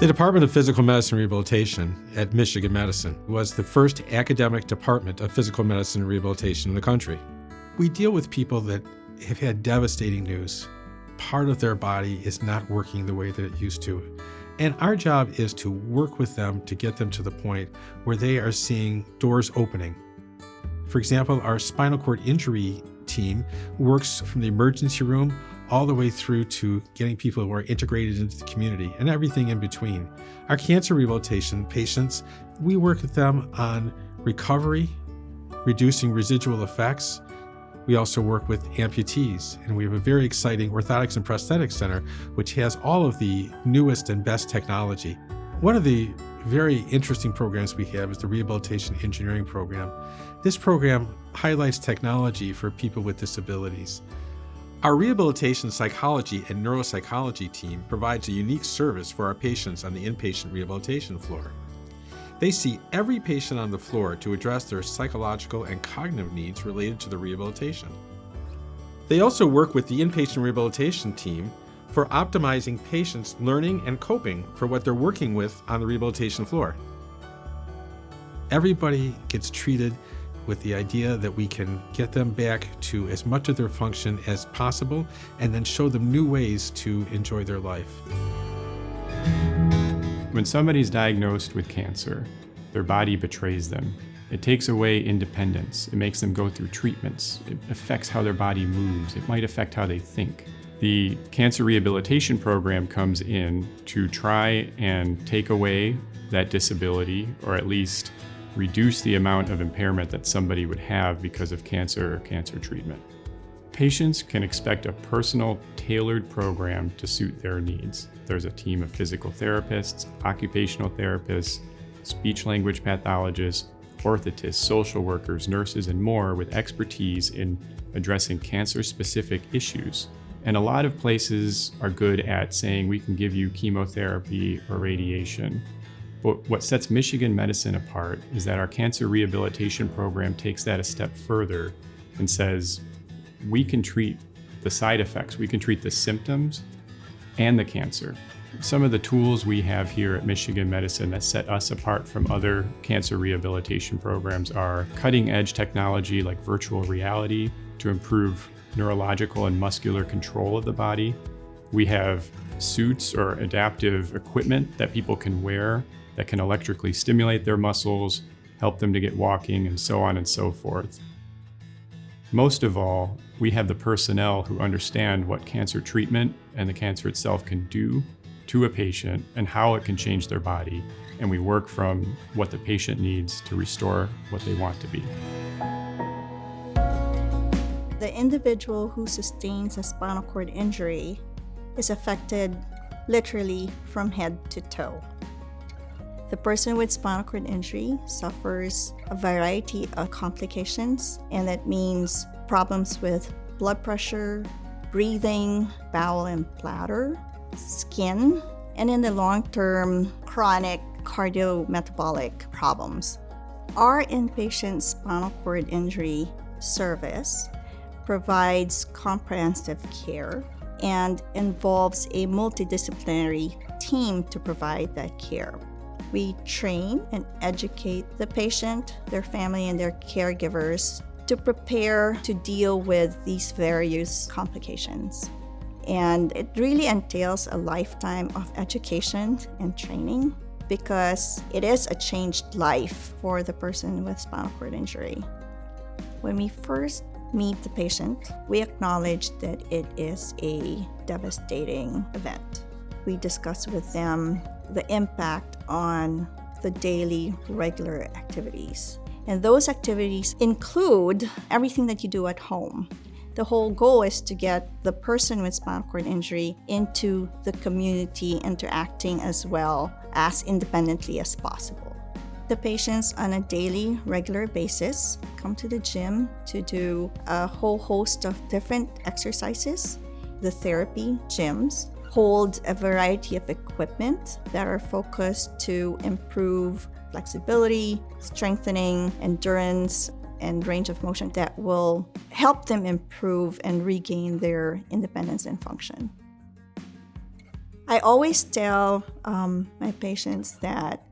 The Department of Physical Medicine and Rehabilitation at Michigan Medicine was the first academic department of physical medicine and rehabilitation in the country. We deal with people that have had devastating news. Part of their body is not working the way that it used to. And our job is to work with them to get them to the point where they are seeing doors opening. For example, our spinal cord injury team works from the emergency room all the way through to getting people who are integrated into the community and everything in between. Our cancer rehabilitation patients, we work with them on recovery, reducing residual effects. We also work with amputees, and we have a very exciting orthotics and prosthetics center, which has all of the newest and best technology. One of the very interesting programs we have is the Rehabilitation Engineering Program. This program highlights technology for people with disabilities. Our rehabilitation psychology and neuropsychology team provides a unique service for our patients on the inpatient rehabilitation floor. They see every patient on the floor to address their psychological and cognitive needs related to the rehabilitation. They also work with the inpatient rehabilitation team for optimizing patients' learning and coping for what they're working with on the rehabilitation floor. Everybody gets treated with the idea that we can get them back to as much of their function as possible and then show them new ways to enjoy their life. When somebody's diagnosed with cancer, their body betrays them. It takes away independence. It makes them go through treatments. It affects how their body moves. It might affect how they think. The cancer rehabilitation program comes in to try and take away that disability, or at least reduce the amount of impairment that somebody would have because of cancer or cancer treatment. Patients can expect a personal, tailored program to suit their needs. There's a team of physical therapists, occupational therapists, speech-language pathologists, orthotists, social workers, nurses, and more with expertise in addressing cancer-specific issues. And a lot of places are good at saying we can give you chemotherapy or radiation. But what sets Michigan Medicine apart is that our cancer rehabilitation program takes that a step further and says, we can treat the side effects, we can treat the symptoms and the cancer. Some of the tools we have here at Michigan Medicine that set us apart from other cancer rehabilitation programs are cutting-edge technology like virtual reality to improve neurological and muscular control of the body. We have suits or adaptive equipment that people can wear that can electrically stimulate their muscles, help them to get walking, and so on and so forth. Most of all, we have the personnel who understand what cancer treatment and the cancer itself can do to a patient and how it can change their body, and we work from what the patient needs to restore what they want to be. The individual who sustains a spinal cord injury is affected literally from head to toe. The person with spinal cord injury suffers a variety of complications, and that means problems with blood pressure, breathing, bowel and bladder, skin, and in the long term, chronic cardiometabolic problems. Our inpatient spinal cord injury service provides comprehensive care and involves a multidisciplinary team to provide that care. We train and educate the patient, their family, and their caregivers to prepare to deal with these various complications. And it really entails a lifetime of education and training because it is a changed life for the person with spinal cord injury. When we first meet the patient, we acknowledge that it is a devastating event. We discuss with them the impact on the daily regular activities. And those activities include everything that you do at home. The whole goal is to get the person with spinal cord injury into the community, interacting as well as independently as possible. The patients on a daily, regular basis come to the gym to do a whole host of different exercises. The therapy gyms hold a variety of equipment that are focused to improve flexibility, strengthening, endurance, and range of motion that will help them improve and regain their independence and function. I always tell my patients that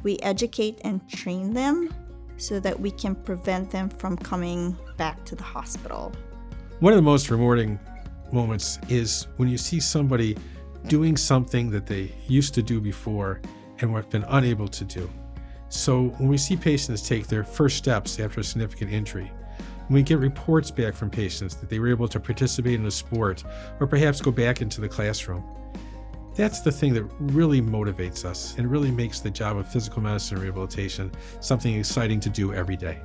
we educate and train them so that we can prevent them from coming back to the hospital. One of the most rewarding moments is when you see somebody doing something that they used to do before and have been unable to do. So when we see patients take their first steps after a significant injury, when we get reports back from patients that they were able to participate in a sport or perhaps go back into the classroom, that's the thing that really motivates us and really makes the job of physical medicine and rehabilitation something exciting to do every day.